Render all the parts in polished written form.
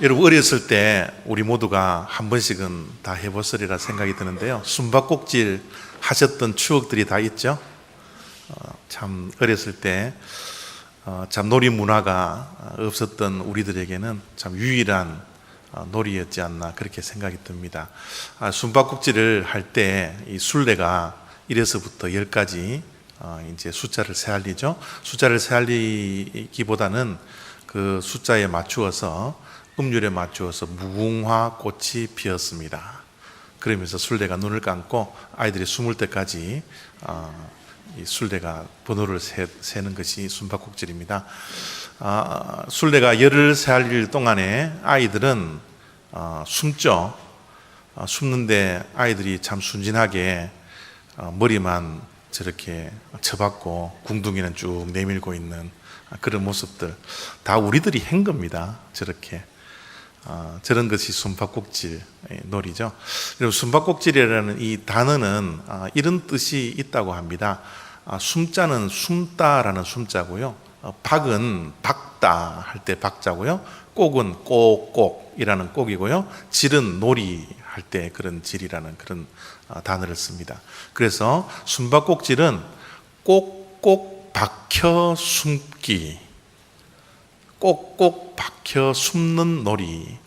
여러분, 어렸을 때 우리 모두가 한 번씩은 다 해봤으리라 생각이 드는데요. 숨바꼭질 하셨던 추억들이 다 있죠. 참 어렸을 때 참 놀이 문화가 없었던 우리들에게는 참 유일한 놀이였지 않나 그렇게 생각이 듭니다. 숨바꼭질을 할 때 이 술래가 1에서부터 10까지 이제 숫자를 세알리죠. 숫자를 세알리기보다는 그 숫자에 맞추어서 음률에 맞추어서 무궁화 꽃이 피었습니다. 그러면서 술래가 눈을 감고 아이들이 숨을 때까지 이 술래가 번호를 세는 것이 숨바꼭질입니다. 술래가 열을 세알릴 동안에 아이들은 숨죠. 숨는데 아이들이 참 순진하게 머리만 저렇게 쳐박고 궁둥이는 쭉 내밀고 있는 그런 모습들 다 우리들이 한 겁니다. 저런 것이 숨바꼭질 놀이죠. 숨바꼭질이라는 이 단어는 이런 뜻이 있다고 합니다. 숨자는 숨다라는 숨자고요. 박은 박다 할 때 박자고요. 꼭은 꼭꼭이라는 꼭이고요. 질은 놀이 할 때 그런 질이라는 그런 단어를 씁니다. 그래서 숨바꼭질은 꼭꼭 박혀 숨기, 꼭꼭 박혀 숨는 놀이,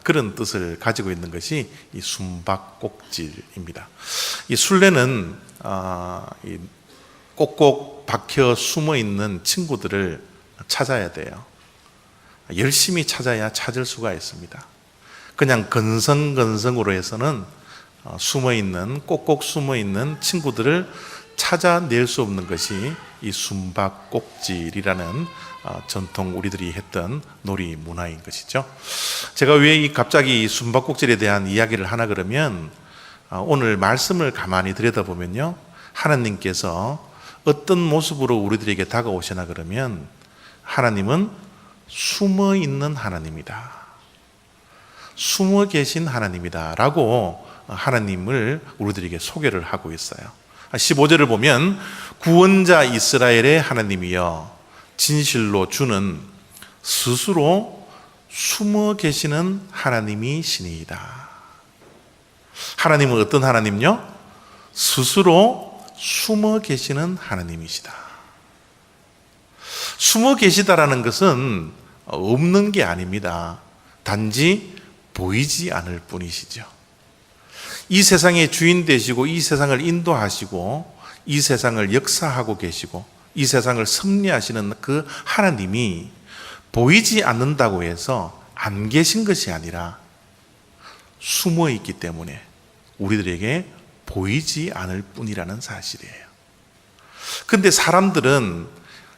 그런 뜻을 가지고 있는 것이 이 숨바꼭질입니다. 이 술래는 이 꼭꼭 박혀 숨어 있는 친구들을 찾아야 돼요. 열심히 찾아야 찾을 수가 있습니다. 그냥 건성건성으로 해서는 꼭꼭 숨어 있는 친구들을 찾아낼 수 없는 것이 이 숨바꼭질이라는 전통 우리들이 했던 놀이 문화인 것이죠. 제가 왜 갑자기 숨바꼭질에 대한 이야기를 하나 그러면, 오늘 말씀을 가만히 들여다보면요, 하나님께서 어떤 모습으로 우리들에게 다가오시나 그러면 하나님은 숨어 있는 하나님이다, 숨어 계신 하나님이다 라고 하나님을 우리들에게 소개를 하고 있어요. 15절을 보면 구원자 이스라엘의 하나님이여 진실로 주는 스스로 숨어 계시는 하나님이시니이다. 하나님은 어떤 하나님요? 스스로 숨어 계시는 하나님이시다. 숨어 계시다라는 것은 없는 게 아닙니다. 단지 보이지 않을 뿐이시죠. 이 세상의 주인 되시고 이 세상을 인도하시고 이 세상을 역사하고 계시고 이 세상을 섭리하시는 그 하나님이 보이지 않는다고 해서 안 계신 것이 아니라 숨어 있기 때문에 우리들에게 보이지 않을 뿐이라는 사실이에요. 근데 사람들은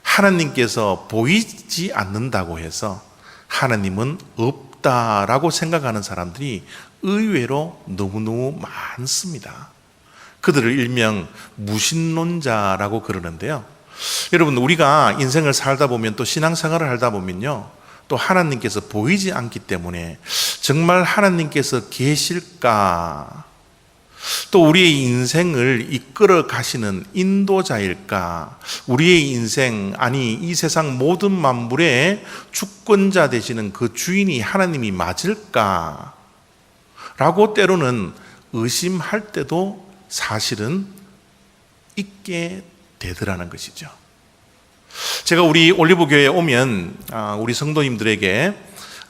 하나님께서 보이지 않는다고 해서 하나님은 없다라고 생각하는 사람들이 의외로 너무너무 많습니다. 그들을 일명 무신론자라고 그러는데요. 여러분, 우리가 인생을 살다 보면 또 신앙생활을 하다 보면요, 또 하나님께서 보이지 않기 때문에 정말 하나님께서 계실까, 또 우리의 인생을 이끌어 가시는 인도자일까, 우리의 인생, 아니 이 세상 모든 만물의 주권자 되시는 그 주인이 하나님이 맞을까 라고 때로는 의심할 때도 사실은 있게 되더라는 것이죠. 제가 우리 올리브교회에 오면 우리 성도님들에게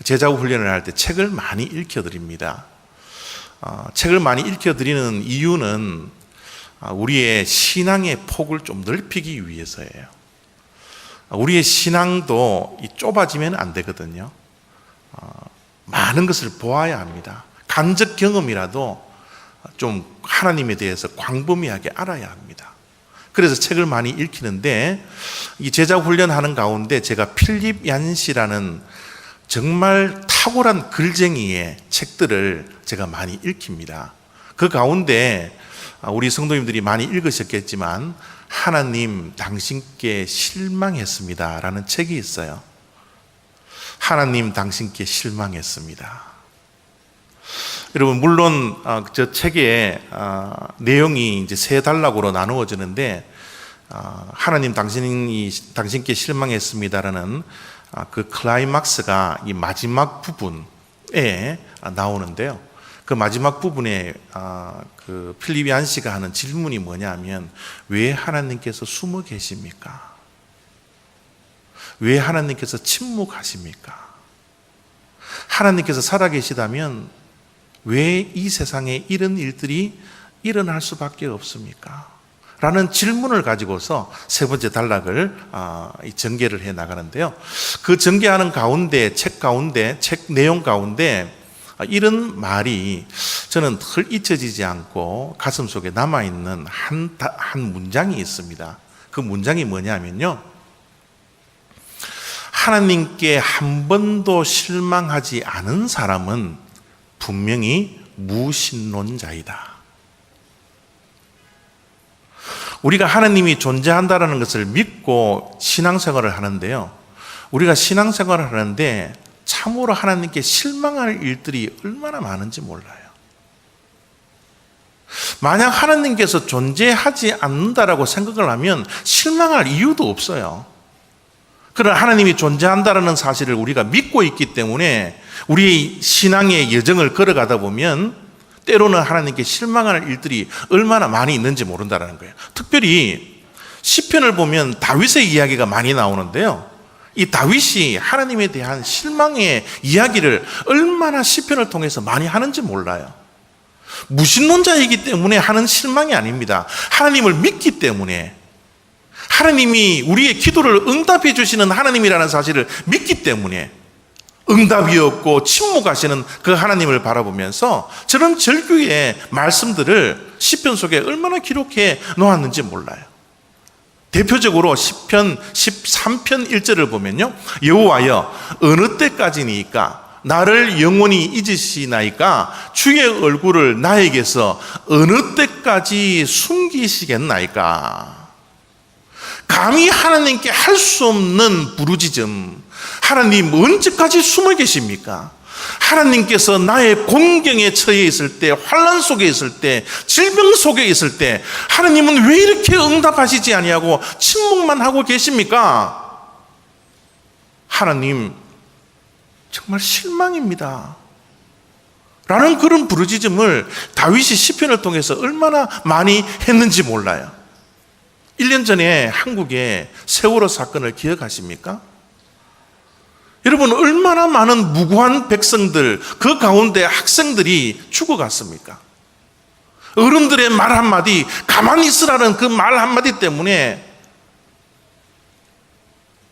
제자 훈련을 할 때 책을 많이 읽혀드립니다. 책을 많이 읽혀드리는 이유는 우리의 신앙의 폭을 좀 넓히기 위해서예요. 우리의 신앙도 좁아지면 안 되거든요. 많은 것을 보아야 합니다. 간접 경험이라도 좀 하나님에 대해서 광범위하게 알아야 합니다. 그래서 책을 많이 읽히는데, 이 제자 훈련하는 가운데 제가 필립 얀시라는 정말 탁월한 글쟁이의 책들을 제가 많이 읽힙니다. 그 가운데 우리 성도님들이 많이 읽으셨겠지만 하나님 당신께 실망했습니다 라는 책이 있어요. 하나님 당신께 실망했습니다. 여러분, 물론 저 책의 내용이 이제 세 단락으로 나누어지는데, 하나님 당신께 실망했습니다라는 그 클라이막스가 이 마지막 부분, 나오는데요. 그 마지막 부분에 그 필립이 안씨가 하는 질문이 뭐냐면, 왜 하나님께서 숨어 계십니까? 왜 하나님께서 침묵하십니까? 하나님께서 살아계시다면 왜 이 세상에 이런 일들이 일어날 수밖에 없습니까? 라는 질문을 가지고서 세 번째 단락을 전개를 해 나가는데요. 그 전개하는 가운데, 책 내용 가운데 이런 말이 저는 덜 잊혀지지 않고 가슴 속에 남아있는 한 문장이 있습니다. 그 문장이 뭐냐면요, 하나님께 한 번도 실망하지 않은 사람은 분명히 무신론자이다. 우리가 하나님이 존재한다는 것을 믿고 신앙생활을 하는데요, 우리가 신앙생활을 하는데 참으로 하나님께 실망할 일들이 얼마나 많은지 몰라요. 만약 하나님께서 존재하지 않는다라고 생각을 하면 실망할 이유도 없어요. 그러나 하나님이 존재한다는 사실을 우리가 믿고 있기 때문에 우리의 신앙의 여정을 걸어가다 보면 때로는 하나님께 실망할 일들이 얼마나 많이 있는지 모른다는 거예요. 특별히 시편을 보면 다윗의 이야기가 많이 나오는데요, 이 다윗이 하나님에 대한 실망의 이야기를 얼마나 시편을 통해서 많이 하는지 몰라요. 무신론자이기 때문에 하는 실망이 아닙니다. 하나님을 믿기 때문에, 하나님이 우리의 기도를 응답해 주시는 하나님이라는 사실을 믿기 때문에 응답이 없고 침묵하시는 그 하나님을 바라보면서 저런 절규의 말씀들을 시편 속에 얼마나 기록해 놓았는지 몰라요. 대표적으로 시편 13편 1절을 보면요, 여호와여 어느 때까지니까 나를 영원히 잊으시나이까? 주의 얼굴을 나에게서 어느 때까지 숨기시겠나이까? 감히 하나님께 할 수 없는 부르짖음, 하나님 언제까지 숨어 계십니까? 하나님께서 나의 공경에 처해 있을 때, 환난 속에 있을 때, 질병 속에 있을 때 하나님은 왜 이렇게 응답하시지 아니하고 침묵만 하고 계십니까? 하나님 정말 실망입니다 라는 그런 부르짖음을 다윗이 시편을 통해서 얼마나 많이 했는지 몰라요. 1년 전에 한국의 세월호 사건을 기억하십니까? 여러분, 얼마나 많은 무고한 백성들, 그 가운데 학생들이 죽어갔습니까? 어른들의 말 한마디, 가만히 있으라는 그 말 한마디 때문에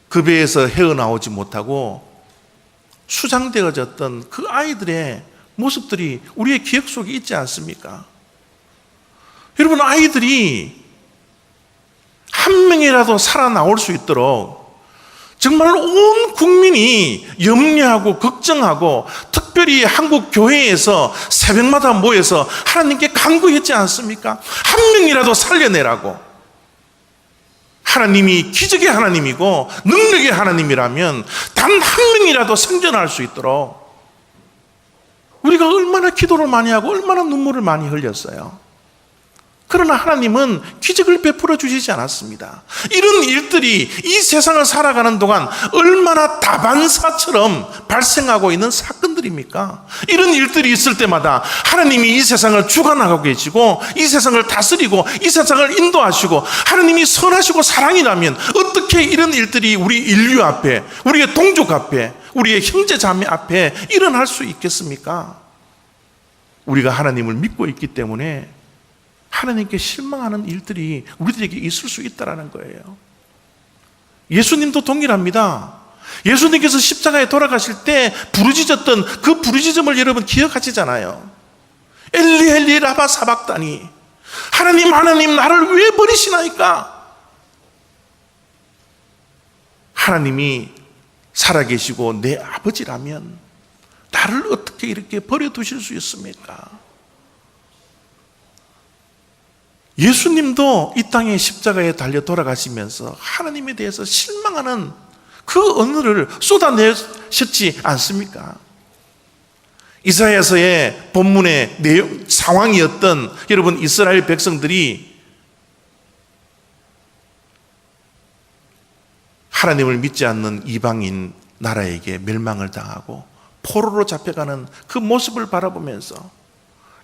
그 배에서 헤어나오지 못하고 수장되어졌던 그 아이들의 모습들이 우리의 기억 속에 있지 않습니까? 여러분, 아이들이 한 명이라도 살아나올 수 있도록 정말 온 국민이 염려하고 걱정하고, 특별히 한국 교회에서 새벽마다 모여서 하나님께 간구했지 않습니까? 한 명이라도 살려내라고. 하나님이 기적의 하나님이고 능력의 하나님이라면 단 한 명이라도 생존할 수 있도록 우리가 얼마나 기도를 많이 하고 얼마나 눈물을 많이 흘렸어요. 그러나 하나님은 기적을 베풀어 주시지 않았습니다. 이런 일들이 이 세상을 살아가는 동안 얼마나 다반사처럼 발생하고 있는 사건들입니까? 이런 일들이 있을 때마다 하나님이 이 세상을 주관하고 계시고 이 세상을 다스리고 이 세상을 인도하시고 하나님이 선하시고 사랑이라면 어떻게 이런 일들이 우리 인류 앞에, 우리의 동족 앞에, 우리의 형제 자매 앞에 일어날 수 있겠습니까? 우리가 하나님을 믿고 있기 때문에 하나님께 실망하는 일들이 우리들에게 있을 수 있다는 거예요. 예수님도 동일합니다. 예수님께서 십자가에 돌아가실 때 부르짖었던 그 부르짖음을 여러분 기억하시잖아요. 엘리 엘리 라마 사박다니, 하나님 하나님 나를 왜 버리시나이까? 하나님이 살아계시고 내 아버지라면 나를 어떻게 이렇게 버려두실 수 있습니까? 예수님도 이 땅에 십자가에 달려 돌아가시면서 하나님에 대해서 실망하는 그 언어를 쏟아내셨지 않습니까? 이사야서의 본문의 내용, 상황이었던 여러분 이스라엘 백성들이 하나님을 믿지 않는 이방인 나라에게 멸망을 당하고 포로로 잡혀가는 그 모습을 바라보면서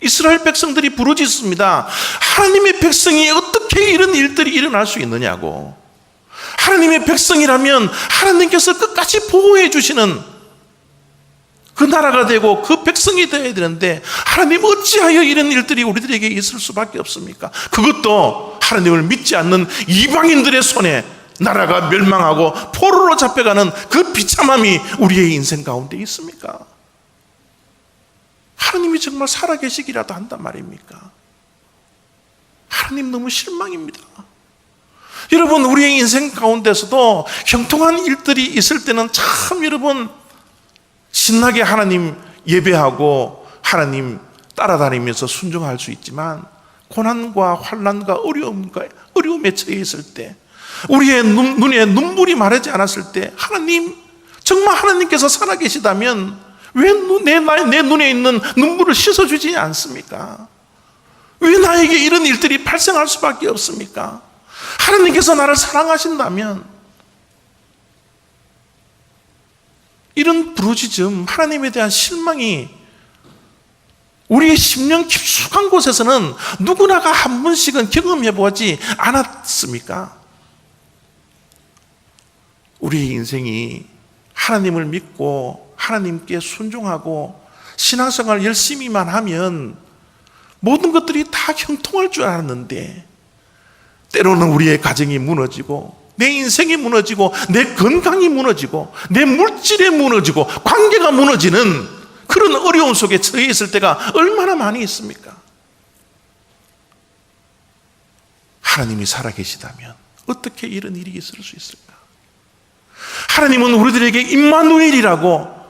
이스라엘 백성들이 부르짖습니다. 하나님의 백성이 어떻게 이런 일들이 일어날 수 있느냐고. 하나님의 백성이라면 하나님께서 끝까지 보호해 주시는 그 나라가 되고 그 백성이 되어야 되는데 하나님 어찌하여 이런 일들이 우리들에게 있을 수밖에 없습니까? 그것도 하나님을 믿지 않는 이방인들의 손에 나라가 멸망하고 포로로 잡혀가는 그 비참함이 우리의 인생 가운데 있습니까? 하나님이 정말 살아계시기라도 한단 말입니까? 하나님 너무 실망입니다. 여러분, 우리의 인생 가운데서도 형통한 일들이 있을 때는 참 여러분 신나게 하나님 예배하고 하나님 따라다니면서 순종할 수 있지만 고난과 환난과 어려움에 처해 있을 때 우리의 눈에 눈물이 마르지 않았을 때 하나님, 정말 하나님께서 살아계시다면 왜 내 눈에 있는 눈물을 씻어주지 않습니까? 왜 나에게 이런 일들이 발생할 수밖에 없습니까? 하나님께서 나를 사랑하신다면 이런 부르짖음, 하나님에 대한 실망이 우리의 심령 깊숙한 곳에서는 누구나가 한 번씩은 경험해 보지 않았습니까? 우리의 인생이 하나님을 믿고 하나님께 순종하고 신앙생활 열심히만 하면 모든 것들이 다 형통할 줄 알았는데 때로는 우리의 가정이 무너지고 내 인생이 무너지고 내 건강이 무너지고 내 물질이 무너지고 관계가 무너지는 그런 어려움 속에 처해 있을 때가 얼마나 많이 있습니까? 하나님이 살아계시다면 어떻게 이런 일이 있을 수 있을까? 하나님은 우리들에게 임마누엘이라고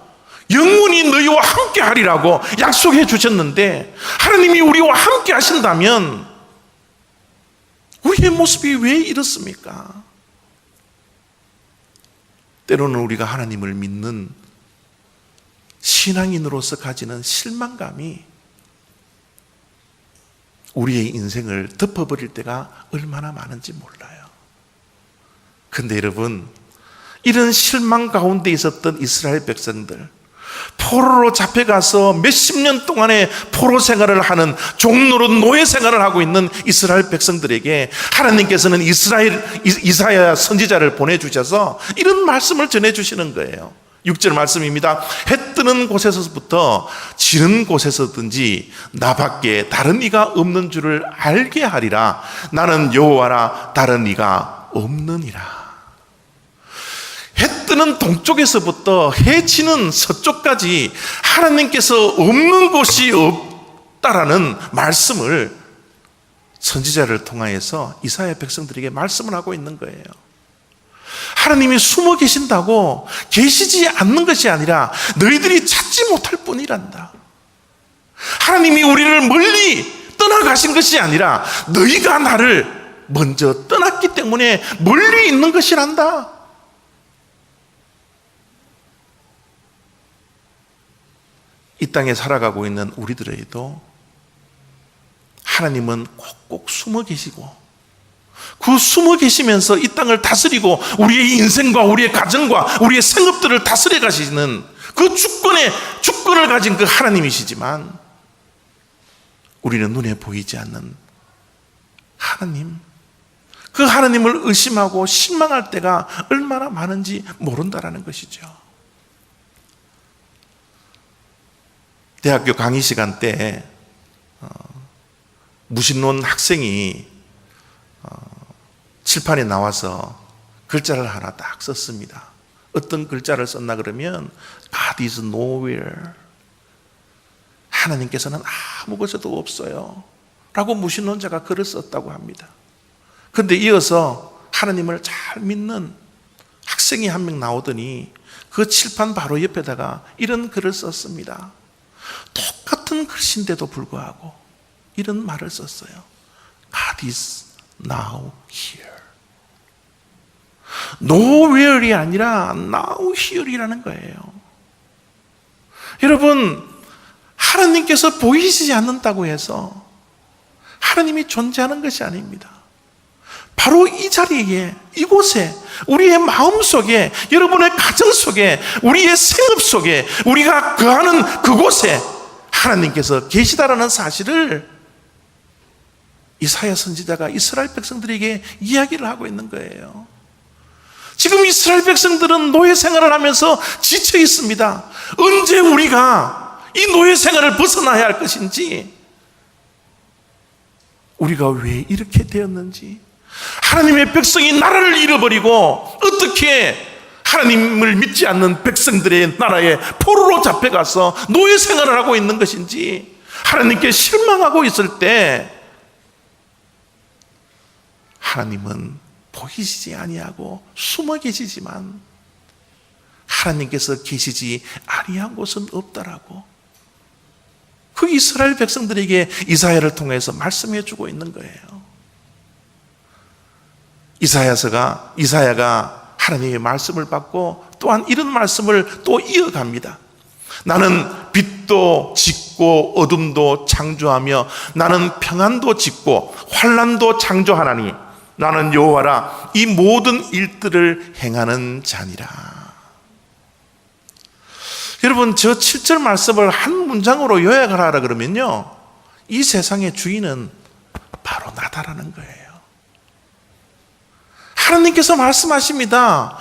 영원히 너희와 함께 하리라고 약속해 주셨는데 하나님이 우리와 함께 하신다면 우리의 모습이 왜 이렇습니까? 때로는 우리가 하나님을 믿는 신앙인으로서 가지는 실망감이 우리의 인생을 덮어버릴 때가 얼마나 많은지 몰라요. 근데 여러분, 이런 실망 가운데 있었던 이스라엘 백성들, 포로로 잡혀가서 몇십 년 동안의 포로 생활을 하는 종노릇 노예 생활을 하고 있는 이스라엘 백성들에게 하나님께서는 이사야 선지자를 보내주셔서 이런 말씀을 전해주시는 거예요. 6절 말씀입니다. 해 뜨는 곳에서부터 지는 곳에서든지 나밖에 다른 이가 없는 줄을 알게 하리라. 나는 여호와라, 다른 이가 없느니라. 해 뜨는 동쪽에서부터 해 지는 서쪽까지 하나님께서 없는 곳이 없다라는 말씀을 선지자를 통하여서 이사야 백성들에게 말씀을 하고 있는 거예요. 하나님이 숨어 계신다고 계시지 않는 것이 아니라 너희들이 찾지 못할 뿐이란다. 하나님이 우리를 멀리 떠나가신 것이 아니라 너희가 나를 먼저 떠났기 때문에 멀리 있는 것이란다. 이 땅에 살아가고 있는 우리들에게도 하나님은 꼭꼭 숨어 계시고 그 숨어 계시면서 이 땅을 다스리고 우리의 인생과 우리의 가정과 우리의 생업들을 다스려 가시는 그 주권을 가진 그 하나님이시지만 우리는 눈에 보이지 않는 하나님, 그 하나님을 의심하고 실망할 때가 얼마나 많은지 모른다라는 것이죠. 대학교 강의 시간 때 무신론 학생이 칠판에 나와서 글자를 하나 딱 썼습니다. 어떤 글자를 썼나 그러면 God is nowhere. 하나님께서는 아무 곳에도 없어요 라고 무신론자가 글을 썼다고 합니다. 그런데 이어서 하나님을 잘 믿는 학생이 한 명 나오더니 그 칠판 바로 옆에다가 이런 글을 썼습니다. 똑같은 글씨인데도 불구하고 이런 말을 썼어요. God is now here. nowhere이 아니라 now here이라는 거예요. 여러분, 하나님께서 보이시지 않는다고 해서 하나님이 존재하는 것이 아닙니다. 바로 이 자리에, 이곳에, 우리의 마음 속에, 여러분의 가정 속에, 우리의 생업 속에, 우리가 거하는 그곳에 하나님께서 계시다라는 사실을 이사야 선지자가 이스라엘 백성들에게 이야기를 하고 있는 거예요. 지금 이스라엘 백성들은 노예 생활을 하면서 지쳐 있습니다. 언제 우리가 이 노예 생활을 벗어나야 할 것인지, 우리가 왜 이렇게 되었는지, 하나님의 백성이 나라를 잃어버리고 어떻게 하나님을 믿지 않는 백성들의 나라에 포로로 잡혀가서 노예 생활을 하고 있는 것인지 하나님께 실망하고 있을 때 하나님은 보이시지 아니하고 숨어 계시지만 하나님께서 계시지 아니한 곳은 없다라고 그 이스라엘 백성들에게 이사야를 통해서 말씀해 주고 있는 거예요. 이사야가 하나님의 말씀을 받고 또한 이런 말씀을 또 이어갑니다. 나는 빛도 짓고 어둠도 창조하며 나는 평안도 짓고 환난도 창조하나니 나는 여호와라 이 모든 일들을 행하는 자니라. 여러분, 저 7절 말씀을 한 문장으로 요약하라 그러면요, 이 세상의 주인은 바로 나다라는 거예요. 하나님께서 말씀하십니다.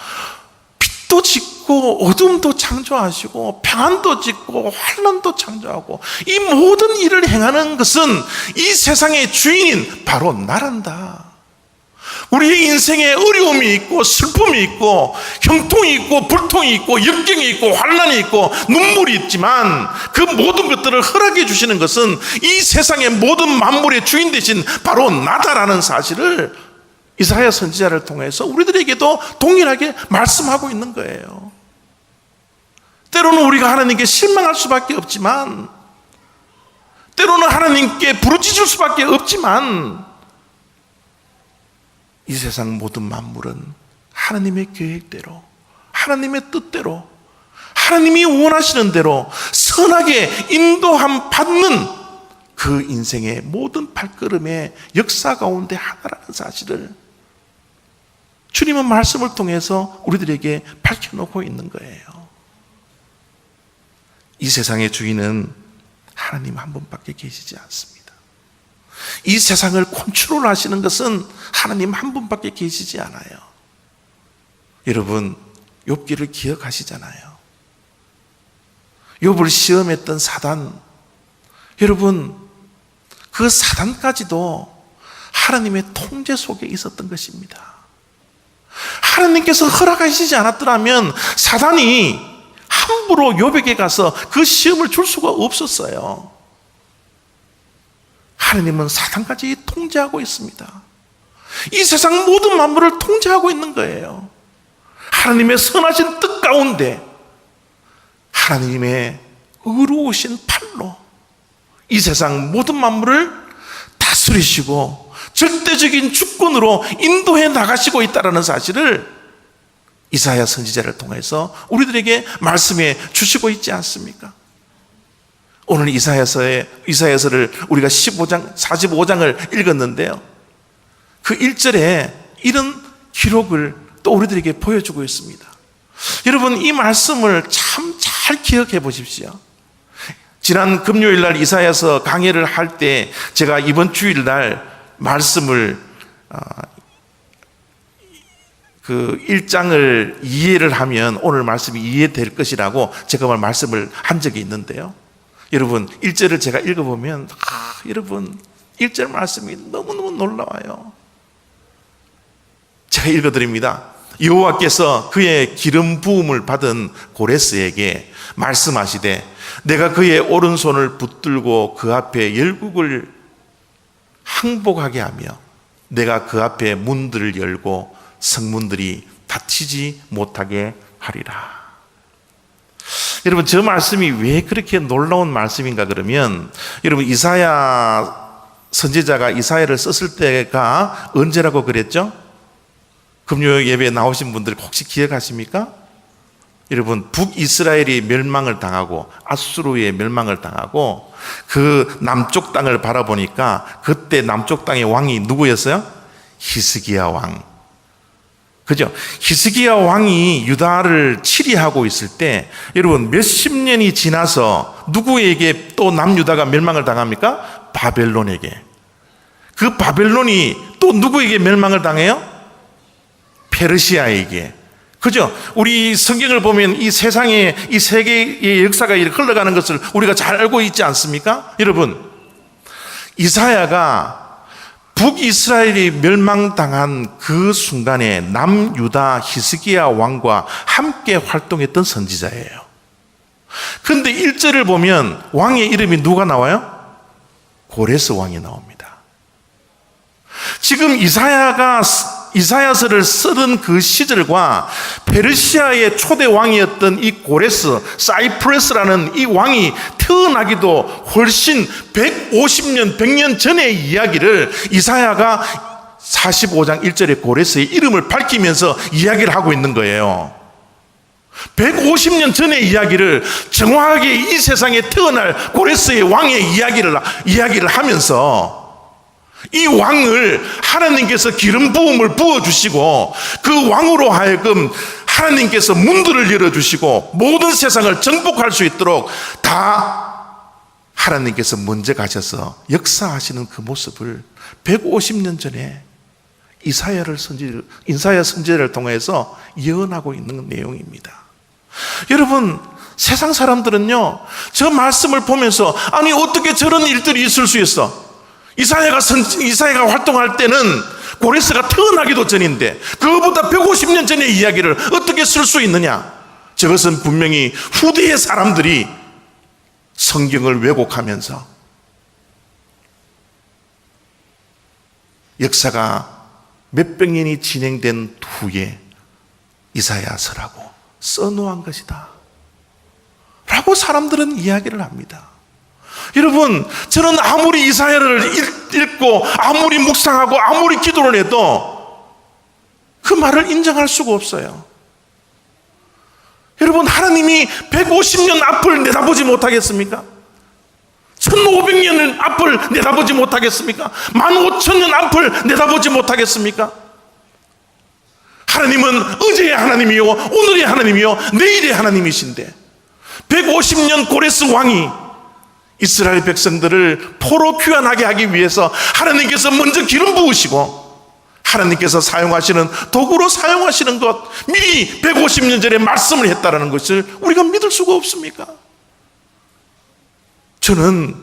빛도 짓고 어둠도 창조하시고 평안도 짓고 환난도 창조하고 이 모든 일을 행하는 것은 이 세상의 주인인 바로 나란다. 우리의 인생에 어려움이 있고 슬픔이 있고 형통이 있고 불통이 있고 역경이 있고 환난이 있고 눈물이 있지만 그 모든 것들을 허락해 주시는 것은 이 세상의 모든 만물의 주인 되신 바로 나다라는 사실을 이사야 선지자를 통해서 우리들에게도 동일하게 말씀하고 있는 거예요. 때로는 우리가 하나님께 실망할 수밖에 없지만, 때로는 하나님께 부르짖을 수밖에 없지만, 이 세상 모든 만물은 하나님의 계획대로, 하나님의 뜻대로, 하나님이 원하시는 대로 선하게 인도함 받는 그 인생의 모든 발걸음의 역사 가운데 하나라는 사실을 주님은 말씀을 통해서 우리들에게 밝혀놓고 있는 거예요. 이 세상의 주인은 하나님 한 분밖에 계시지 않습니다. 이 세상을 컨트롤 하시는 것은 하나님 한 분밖에 계시지 않아요. 여러분, 욥기를 기억하시잖아요. 욥을 시험했던 사단, 여러분, 그 사단까지도 하나님의 통제 속에 있었던 것입니다. 하나님께서 허락하시지 않았더라면 사단이 함부로 욥에게 가서 그 시험을 줄 수가 없었어요. 하나님은 사단까지 통제하고 있습니다. 이 세상 모든 만물을 통제하고 있는 거예요. 하나님의 선하신 뜻 가운데 하나님의 의로우신 팔로 이 세상 모든 만물을 다스리시고 절대적인 주권으로 인도해 나가시고 있다는 사실을 이사야 선지자를 통해서 우리들에게 말씀해 주시고 있지 않습니까? 오늘 이사야서를 우리가 45장을 읽었는데요, 그 1절에 이런 기록을 또 우리들에게 보여주고 있습니다. 여러분, 이 말씀을 참 잘 기억해 보십시오. 지난 금요일 날 이사야서 강해를 할 때 제가 이번 주일 날 말씀을 그 1장을 이해를 하면 오늘 말씀이 이해될 것이라고 제가 말씀을 한 적이 있는데요, 여러분 1절을 제가 읽어보면 여러분 1절 말씀이 너무너무 놀라워요. 제가 읽어드립니다. 여호와께서 그의 기름 부음을 받은 고레스에게 말씀하시되 내가 그의 오른손을 붙들고 그 앞에 열국을 항복하게 하며 내가 그 앞에 문들을 열고 성문들이 닫히지 못하게 하리라. 여러분, 저 말씀이 왜 그렇게 놀라운 말씀인가 그러면, 여러분 이사야 선지자가 이사야를 썼을 때가 언제라고 그랬죠? 금요 예배에 나오신 분들 혹시 기억하십니까? 여러분, 북이스라엘이 멸망을 당하고 아수르의 멸망을 당하고 그 남쪽 땅을 바라보니까 그때 남쪽 땅의 왕이 누구였어요? 히스기야 왕. 그죠? 히스기야 왕이 유다를 치리하고 있을 때 여러분 몇십 년이 지나서 누구에게 또 남유다가 멸망을 당합니까? 바벨론에게. 그 바벨론이 또 누구에게 멸망을 당해요? 페르시아에게. 그죠? 우리 성경을 보면 이 세상에 이 세계의 역사가 이렇게 흘러가는 것을 우리가 잘 알고 있지 않습니까? 여러분, 이사야가 북이스라엘이 멸망당한 그 순간에 남유다 히스기야 왕과 함께 활동했던 선지자예요. 그런데 1절을 보면 왕의 이름이 누가 나와요? 고레스 왕이 나옵니다. 지금 이사야서를 쓰던 그 시절과 페르시아의 초대 왕이었던 이 고레스, 사이프러스라는 이 왕이 태어나기도 훨씬 150년, 100년 전의 이야기를 이사야가 45장 1절에 고레스의 이름을 밝히면서 이야기를 하고 있는 거예요. 150년 전의 이야기를 정확하게 이 세상에 태어날 고레스의 왕의 이야기를 하면서 이 왕을 하나님께서 기름 부음을 부어주시고 그 왕으로 하여금 하나님께서 문들을 열어주시고 모든 세상을 정복할 수 있도록 다 하나님께서 먼저 가셔서 역사하시는 그 모습을 150년 전에 이사야 선지자를 통해서 예언하고 있는 내용입니다. 여러분, 세상 사람들은요, 저 말씀을 보면서 아니 어떻게 저런 일들이 있을 수 있어? 이사야가 활동할 때는 고레스가 태어나기도 전인데 그거보다 150년 전의 이야기를 어떻게 쓸 수 있느냐? 저것은 분명히 후대의 사람들이 성경을 왜곡하면서 역사가 몇백 년이 진행된 후에 이사야서라고 써놓은 것이다 라고 사람들은 이야기를 합니다. 여러분, 저는 아무리 이사야를 읽고 아무리 묵상하고 아무리 기도를 해도 그 말을 인정할 수가 없어요. 여러분, 하나님이 150년 앞을 내다보지 못하겠습니까? 1500년 앞을 내다보지 못하겠습니까? 15,000년 앞을 내다보지 못하겠습니까? 하나님은 어제의 하나님이요 오늘의 하나님이요 내일의 하나님이신데 150년 고레스 왕이 이스라엘 백성들을 포로 귀환하게 하기 위해서 하나님께서 먼저 기름 부으시고 하나님께서 사용하시는 도구로 사용하시는 것 미리 150년 전에 말씀을 했다는 것을 우리가 믿을 수가 없습니까? 저는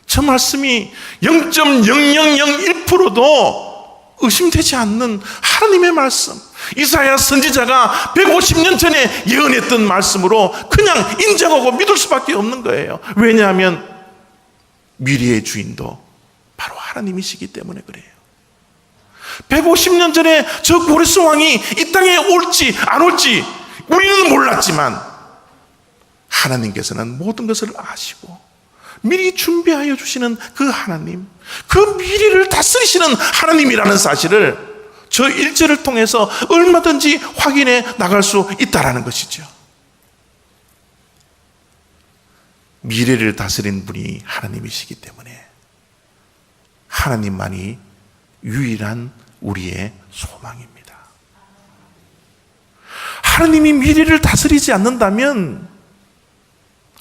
저 말씀이 0.0001%도 의심되지 않는 하나님의 말씀, 이사야 선지자가 150년 전에 예언했던 말씀으로 그냥 인정하고 믿을 수밖에 없는 거예요. 왜냐하면 미래의 주인도 바로 하나님이시기 때문에 그래요. 150년 전에 저 고레스 왕이 이 땅에 올지 안 올지 우리는 몰랐지만 하나님께서는 모든 것을 아시고 미리 준비하여 주시는 그 하나님, 그 미래를 다스리시는 하나님이라는 사실을 저 1절을 통해서 얼마든지 확인해 나갈 수 있다는 것이죠. 미래를 다스린 분이 하나님이시기 때문에 하나님만이 유일한 우리의 소망입니다. 하나님이 미래를 다스리지 않는다면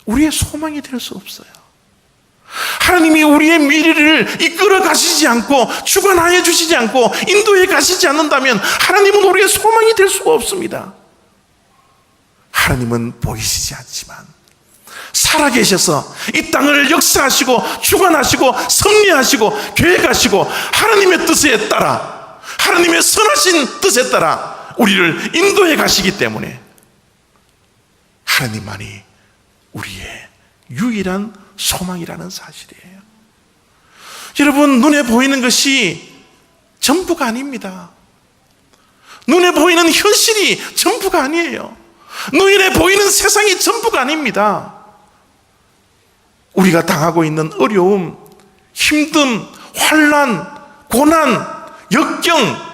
우리의 소망이 될 수 없어요. 하나님이 우리의 미래를 이끌어 가시지 않고 주관하여 주시지 않고 인도해 가시지 않는다면 하나님은 우리의 소망이 될 수가 없습니다. 하나님은 보이시지 않지만 살아계셔서 이 땅을 역사하시고 주관하시고 섭리하시고 계획하시고 하나님의 뜻에 따라 하나님의 선하신 뜻에 따라 우리를 인도해 가시기 때문에 하나님만이 우리의 유일한 소망이라는 사실이에요. 여러분, 눈에 보이는 것이 전부가 아닙니다. 눈에 보이는 현실이 전부가 아니에요. 눈에 보이는 세상이 전부가 아닙니다. 우리가 당하고 있는 어려움, 힘듦, 환난, 고난, 역경,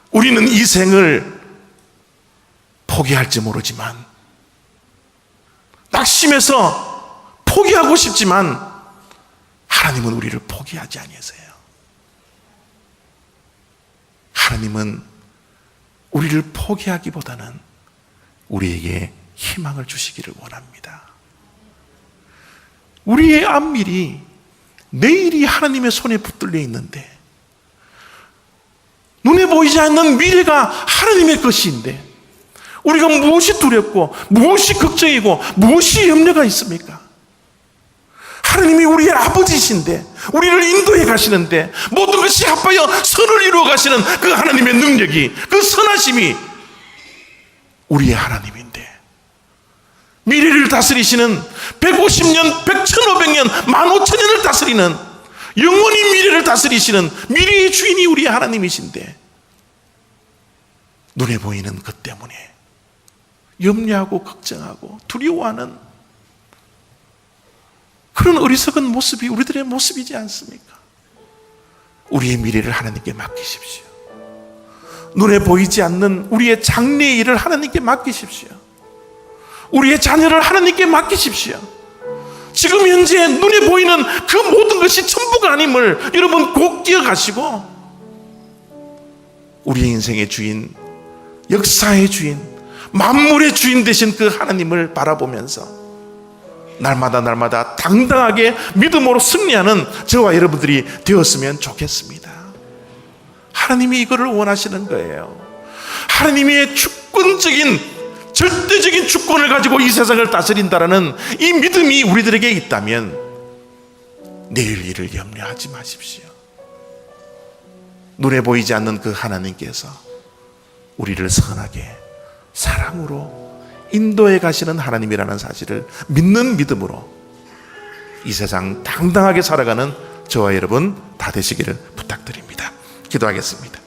우리는 이 생을 포기할지 모르지만 낙심해서 포기하고 싶지만 하나님은 우리를 포기하지 아니하세요. 하나님은 우리를 포기하기보다는 우리에게 희망을 주시기를 원합니다. 우리의 앞일이 내일이 하나님의 손에 붙들려 있는데, 눈에 보이지 않는 미래가 하나님의 것인데 우리가 무엇이 두렵고 무엇이 걱정이고 무엇이 염려가 있습니까? 하나님이 우리의 아버지이신데, 우리를 인도해 가시는데, 모든 것이 합하여 선을 이루어 가시는 그 하나님의 능력이, 그 선하심이 우리의 하나님인데, 미래를 다스리시는 150년, 1,500년, 15,000년을 다스리는, 영원히 미래를 다스리시는 미래의 주인이 우리의 하나님이신데, 눈에 보이는 것 때문에 염려하고 걱정하고 두려워하는 그런 어리석은 모습이 우리들의 모습이지 않습니까? 우리의 미래를 하나님께 맡기십시오. 눈에 보이지 않는 우리의 장래의 일을 하나님께 맡기십시오. 우리의 자녀를 하나님께 맡기십시오. 지금 현재 눈에 보이는 그 모든 것이 전부가 아님을 여러분 꼭 기억하시고, 우리의 인생의 주인, 역사의 주인, 만물의 주인 되신 그 하나님을 바라보면서 날마다 당당하게 믿음으로 승리하는 저와 여러분들이 되었으면 좋겠습니다. 하나님이 이거를 원하시는 거예요. 하나님의 주권적인, 절대적인 주권을 가지고 이 세상을 다스린다라는 이 믿음이 우리들에게 있다면 내일 일을 염려하지 마십시오. 눈에 보이지 않는 그 하나님께서 우리를 선하게 사랑으로 인도해 가시는 하나님이라는 사실을 믿는 믿음으로 이 세상 당당하게 살아가는 저와 여러분 다 되시기를 부탁드립니다. 기도하겠습니다.